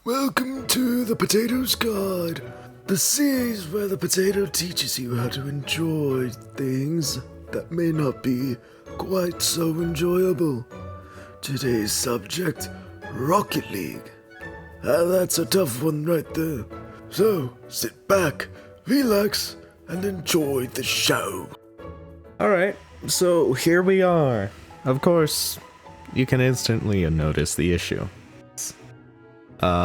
Welcome to the Potatoes Guide, the series where the potato teaches you how to enjoy things that may not be quite so enjoyable. Today's subject, Rocket League. That's a tough one right there. So, sit back, relax, and enjoy the show. Alright, so here we are. Of course, you can instantly notice the issue.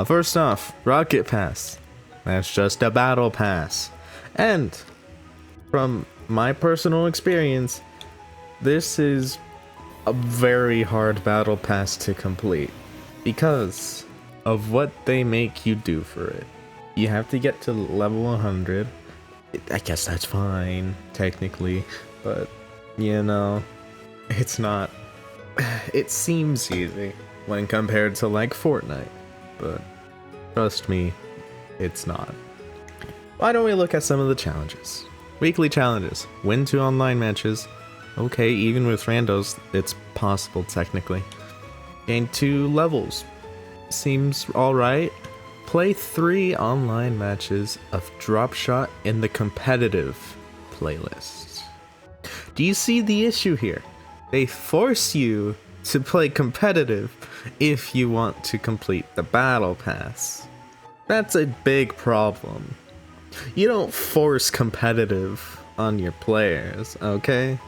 First off, Rocket Pass. That's just a battle pass. And, from my personal experience, this is a very hard battle pass to complete. Because of what they make you do for it. You have to get to level 100. I guess that's fine, technically. But, you know, it's not. It seems easy when compared to like Fortnite. But trust me, it's not. Why don't we look at some of the challenges? Weekly challenges. Win 2 online matches. Okay, even with randos, it's possible technically. Gain 2 levels. Seems alright. Play 3 online matches of Drop Shot in the competitive playlist. Do you see the issue here? They force you to play competitive if you want to complete the battle pass. That's a big problem. You don't force competitive on your players, okay?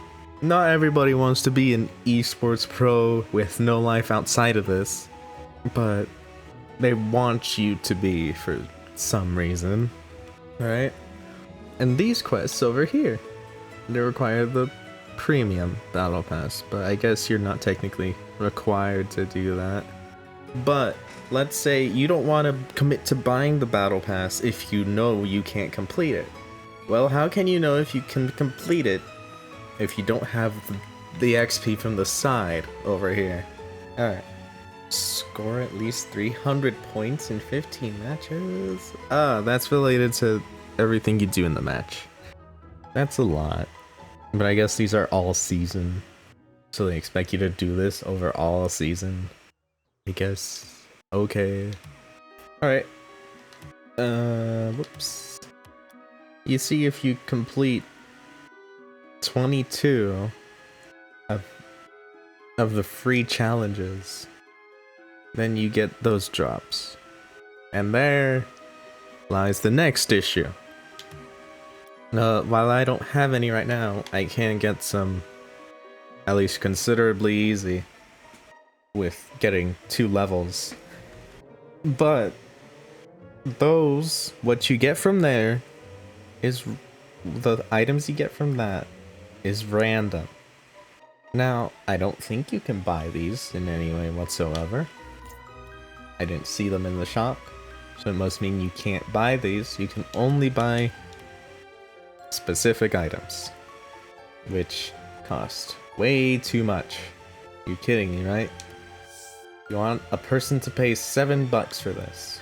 Not everybody wants to be an esports pro with no life outside of this, but they want you to be for some reason, right? And these quests over here, they require the premium battle pass, but I guess you're not technically required to do that. But let's say you don't want to commit to buying the battle pass if you know you can't complete it. Well, how can you know if you can complete it if you don't have the XP from the side over here? Alright. Score at least 300 points in 15 matches? That's related to everything you do in the match. That's a lot. But I guess these are all season, so they expect you to do this over all season. I guess. Okay. Alright. Whoops. You see, if you complete 22 of the free challenges, then you get those drops. And there lies the next issue. While I don't have any right now, I can get some at least considerably easy with getting 2 levels. But those, what you get from there is the items you get from that is random. Now, I don't think you can buy these in any way whatsoever. I didn't see them in the shop, so it must mean you can't buy these. You can only buy specific items, which cost way too much. You're kidding me, right? You want a person to pay $7 for this.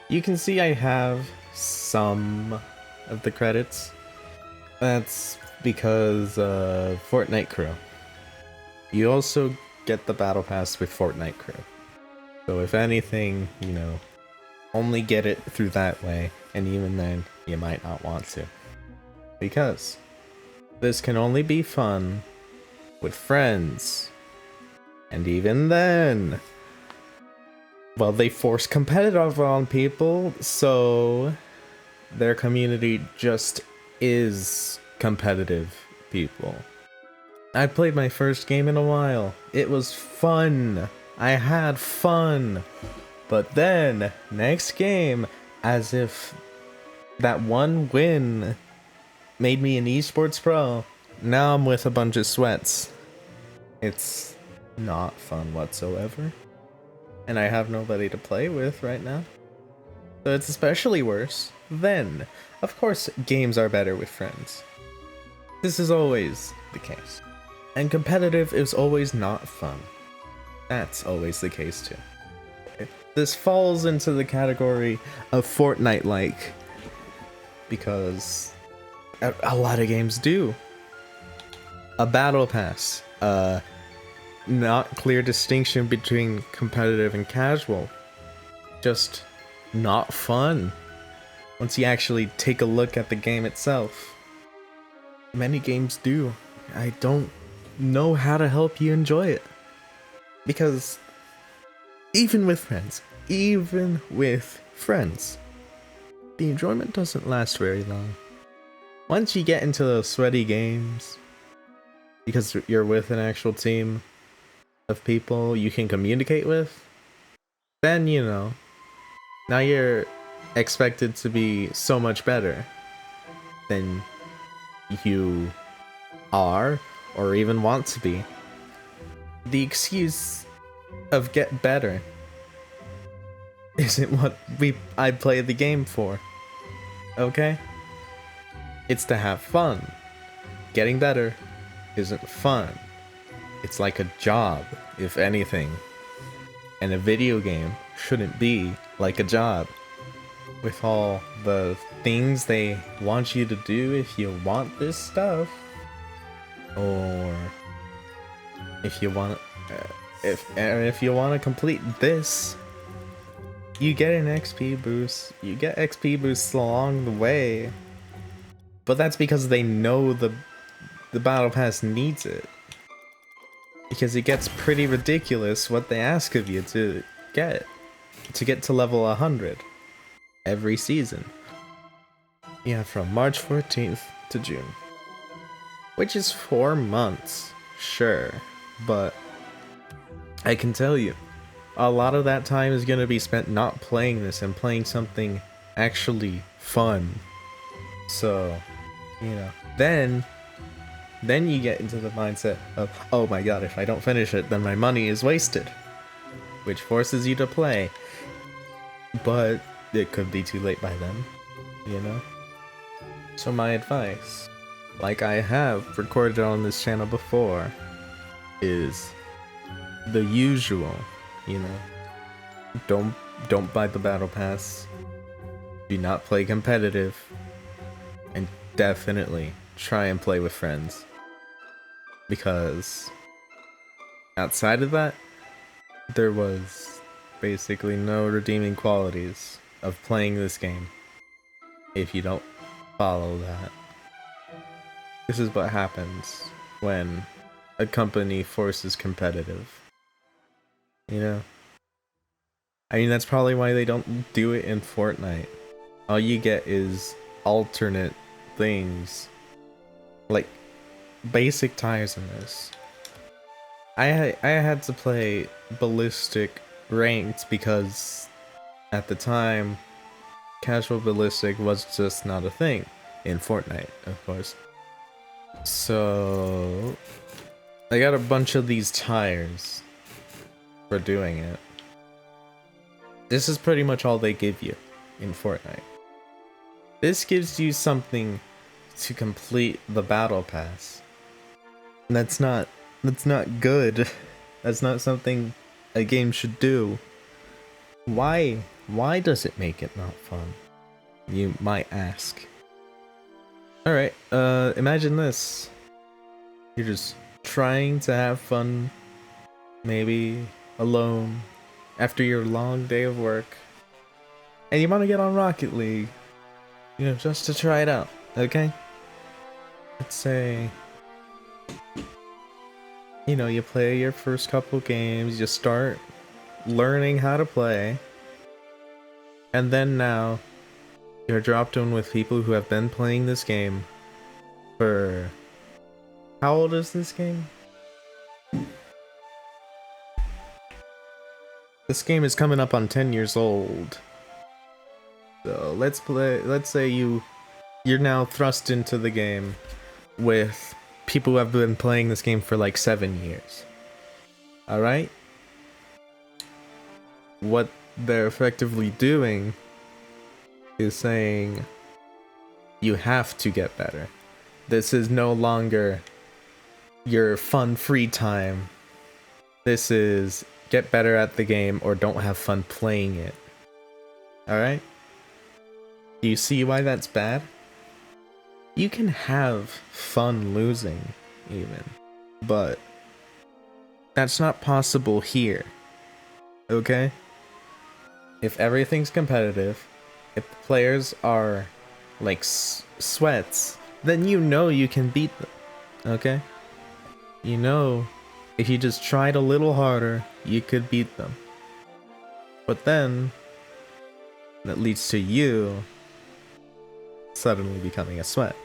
You can see I have some of the credits. That's because Fortnite Crew. You also get the battle pass with Fortnite Crew. So if anything, you know, only get it through that way, and even then, you might not want to. Because this can only be fun with friends. And even then, well, they force competitive on people, so their community just is competitive people. I played my first game in a while. It was fun. I had fun. But then, next game, as if that one win made me an esports pro, now I'm with a bunch of sweats. It's not fun whatsoever. And I have nobody to play with right now. So it's especially worse. Then, of course, games are better with friends. This is always the case. And competitive is always not fun. That's always the case too. This falls into the category of Fortnite-like, because a lot of games do. A battle pass, not clear distinction between competitive and casual, just not fun once you actually take a look at the game itself. Many games do. I don't know how to help you enjoy it. Because even with friends, the enjoyment doesn't last very long. Once you get into those sweaty games, because you're with an actual team of people you can communicate with, then now you're expected to be so much better than you are or even want to be. The excuse of get better isn't what I play the game for. Okay? It's to have fun. Getting better isn't fun. It's like a job, if anything. And a video game shouldn't be like a job. With all the things they want you to do if you want this stuff. Or if you want if you want to complete this, you get an XP boost. You get XP boosts along the way. But that's because they know the battle pass needs it. Because it gets pretty ridiculous what they ask of you to get to level 100 every season. Yeah, from March 14th to June. Which is 4 months, sure, but I can tell you, a lot of that time is going to be spent not playing this and playing something actually fun. So, then you get into the mindset of, oh my god, if I don't finish it, then my money is wasted. Which forces you to play. But it could be too late by then, So my advice, like I have recorded on this channel before, is the usual, Don't buy the battle pass. Do not play competitive. And definitely try and play with friends. Because outside of that, there was basically no redeeming qualities of playing this game if you don't follow that. This is what happens when a company forces competitive. I mean, that's probably why they don't do it in Fortnite. All you get is alternate things. Like, basic tires in this. I had to play Ballistic Ranked because at the time, Casual Ballistic was just not a thing. In Fortnite, of course. So I got a bunch of these tires for doing it. This is pretty much all they give you in Fortnite. This gives you something to complete the battle pass. That's not good. That's not something a game should do. Why does it make it not fun? You might ask. Alright, imagine this. You're just trying to have fun, maybe alone, after your long day of work, and you want to get on Rocket League, just to try it out, okay? Let's say, you play your first couple games, you start learning how to play, and then now, you're dropped in with people who have been playing this game for... How old is this game? This game is coming up on 10 years old. So let's say you're now thrust into the game with people who have been playing this game for like 7 years. Alright? What they're effectively doing is saying you have to get better. This is no longer your fun free time. This is get better at the game or don't have fun playing it. Alright? Do you see why that's bad? You can have fun losing, even. But that's not possible here. Okay? if everything's competitive, if the players are like sweats, then you know you can beat them, okay? You know, if you just tried a little harder, you could beat them. But then, that leads to you suddenly becoming a sweat.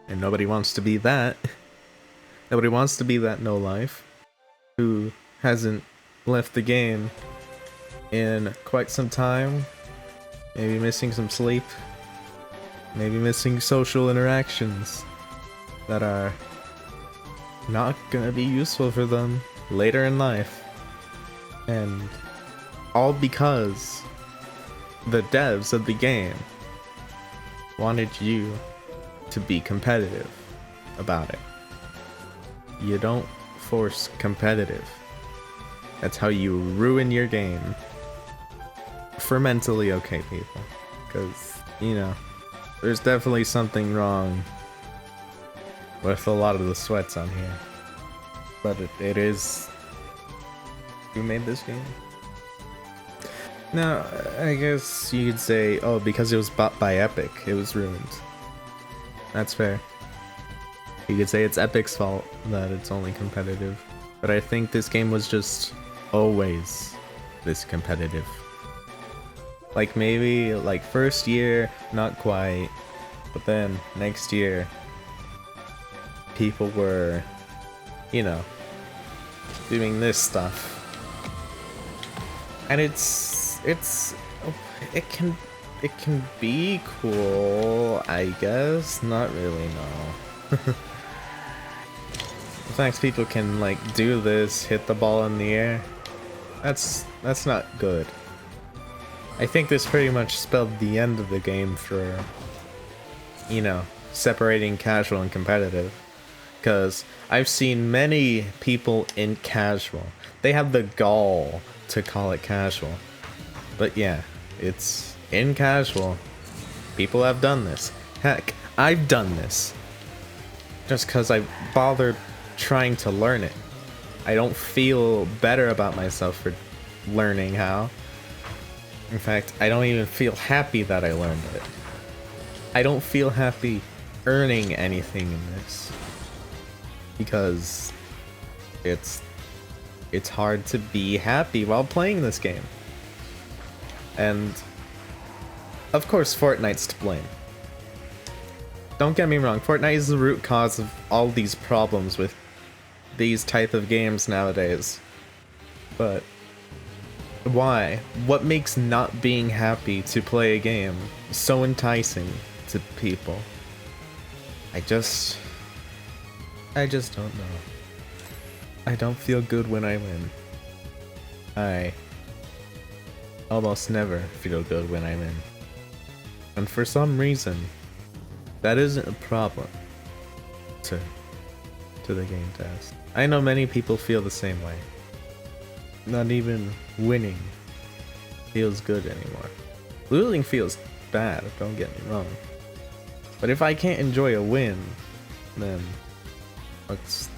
And nobody wants to be that. Nobody wants to be that no-life who hasn't left the game in quite some time. Maybe missing some sleep. Maybe missing social interactions that are not gonna be useful for them later in life. And all because the devs of the game wanted you to be competitive about it. You don't force competitive. That's how you ruin your game for mentally okay people. Because, you know, there's definitely something wrong with a lot of the sweats on here. But it is... Who made this game? Now, I guess you could say, oh, because it was bought by Epic, it was ruined. That's fair. You could say it's Epic's fault that it's only competitive. But I think this game was just always this competitive. Like maybe like first year, not quite. But then next year, people were, you know, doing this stuff. And it can be cool, I guess. Not really, no. The fact people can like do this, hit the ball in the air, that's not good. I think this pretty much spelled the end of the game for, you know, separating casual and competitive. Because I've seen many people in casual. They have the gall to call it casual. But yeah, it's in casual. People have done this. Heck, I've done this. Just because I bothered trying to learn it. I don't feel better about myself for learning how. In fact, I don't even feel happy that I learned it. I don't feel happy earning anything in this. Because it's hard to be happy while playing this game. And of course Fortnite's to blame. Don't get me wrong, Fortnite is the root cause of all these problems with these type of games nowadays. But why? What makes not being happy to play a game so enticing to people? I just don't know. I don't feel good when I win. I almost never feel good when I win. And for some reason, that isn't a problem to the game test. I know many people feel the same way. Not even winning feels good anymore. Losing feels bad, don't get me wrong. But if I can't enjoy a win, then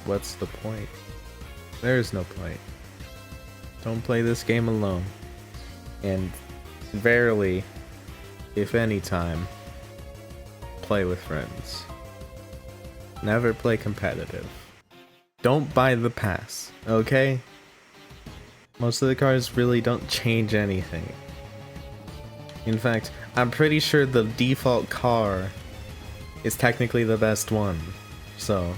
what's the point? There is no point. Don't play this game alone. And verily, if any time, play with friends. Never play competitive. Don't buy the pass, okay? Most of the cars really don't change anything. In fact, I'm pretty sure the default car is technically the best one. So,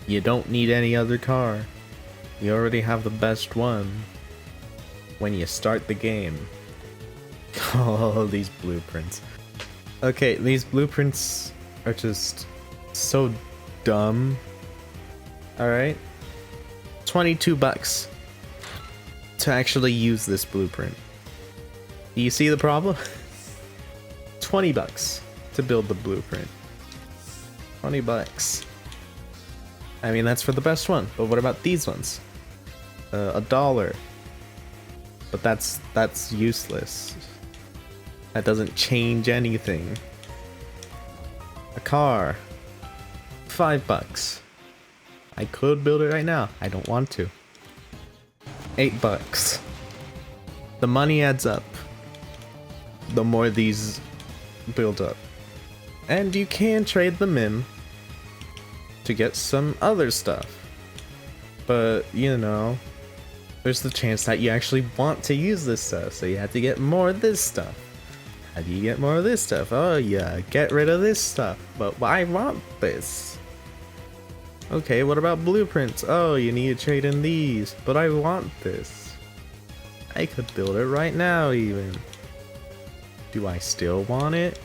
you don't need any other car. You already have the best one when you start the game. Oh, these blueprints. Okay, these blueprints are just so dumb. Alright? $22 to actually use this blueprint. Do you see the problem? $20 to build the blueprint. $20. I mean, that's for the best one, but what about these ones? $1. But that's useless. That doesn't change anything. A car. $5. I could build it right now. I don't want to. $8. the money adds up. The more these build up. And you can trade them in to get some other stuff. But, you know, there's the chance that you actually want to use this stuff, so you have to get more of this stuff. How do you get more of this stuff? Oh yeah, get rid of this stuff. But I want this. Okay, what about blueprints? Oh, you need to trade in these, but I want this. I could build it right now even. Do I still want it?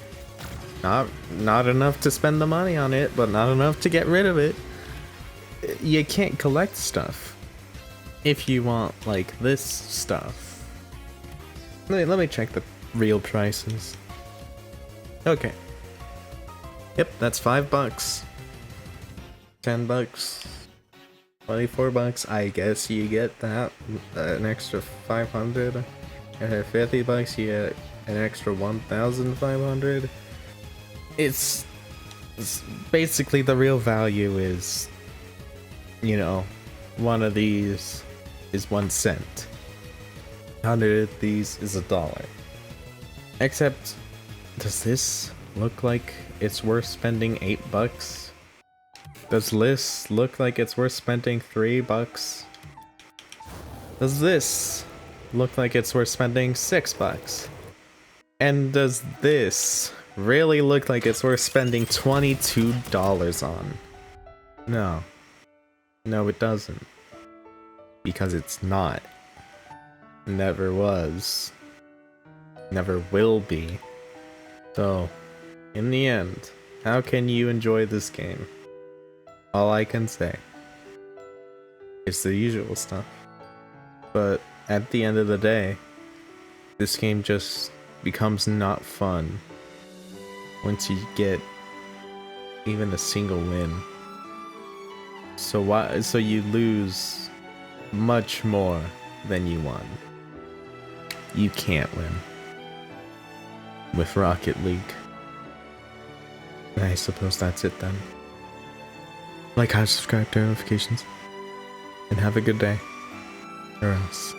Not enough to spend the money on it, but not enough to get rid of it. You can't collect stuff if you want like this stuff. Let me check the real prices. Okay. Yep, that's $5. $10. $24. I guess you get that an extra 500. And at $50, you get an extra 1,500. It's basically the real value is, you know, one of these is 1 cent. 100 of these is $1. Except, does this look like it's worth spending $8? Does this look like it's worth spending $3? Does this look like it's worth spending $6? And does this really look like it's worth spending $22 on? No. No, it doesn't. Because it's not. Never was. Never will be. So, in the end, how can you enjoy this game? All I can say is the usual stuff. But at the end of the day, this game just becomes not fun once you get even a single win. So you lose much more than you won. You can't win with Rocket League. I suppose that's it then. Like, how, subscribe, turn notifications, and have a good day. Or else.